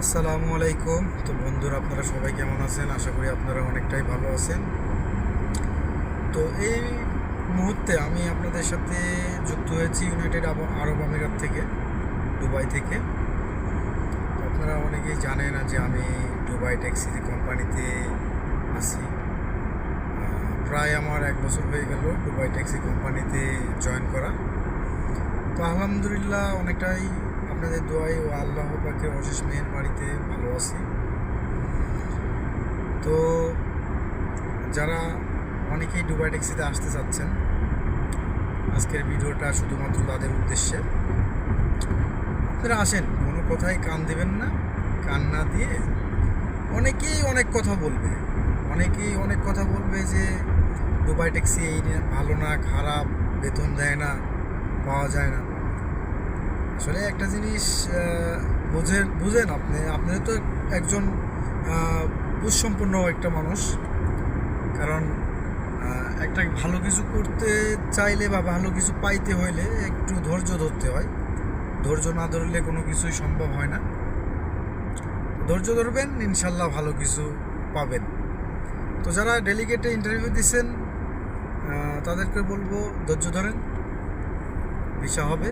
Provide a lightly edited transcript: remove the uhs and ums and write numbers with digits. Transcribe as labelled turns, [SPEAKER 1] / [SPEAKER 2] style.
[SPEAKER 1] আসসালামু আলাইকুম। তো বন্ধুরা, আপনারা সবাই কেমন আছেন? আশা করি আপনারা অনেকটাই ভালো আছেন। তো এই মুহূর্তে আমি আপনাদের সাথে যুক্ত হয়েছি ইউনাইটেড আরব আমিরাত থেকে, দুবাই থেকে। তো আপনারা অনেকেই জানেন না যে আমি দুবাই ট্যাক্সি কোম্পানিতে আছি। প্রায় আমার 1 বছর হয়ে গেল দুবাই ট্যাক্সি কোম্পানিতে জয়েন করা। তো আলহামদুলিল্লাহ অনেকটাই আপনাদের দোয়ায় ও আল্লাহ পাকের অশেষ মেহেরবাড়িতে ভালো আছি। তো যারা অনেকেই দুবাই ট্যাক্সিতে আসতে চাচ্ছেন, আজকের ভিডিওটা শুধুমাত্র তাদের উদ্দেশ্যে। আপনারা আসেন, কোনো কথায় কান দেবেন না। কান না দিয়ে অনেকেই অনেক কথা বলবে, যে দুবাই ট্যাক্সি এই ভালো না, খারাপ, বেতন দেয় না, পাওয়া যায় না। আসলে একটা জিনিস বুঝেন আপনি তো একজন বুঝসম্পন্ন একটা মানুষ। কারণ একটা ভালো কিছু করতে চাইলে বা ভালো কিছু পাইতে হইলে একটু ধৈর্য ধরতে হয়। ধৈর্য না ধরলে কোনো কিছুই সম্ভব হয় না। ধৈর্য ধরবেন, ইনশাল্লাহ ভালো কিছু পাবেন। তো যারা ডেলিগেটে ইন্টারভিউ দিচ্ছেন তাদেরকে বলবো ধৈর্য ধরেন, ভিসা হবে।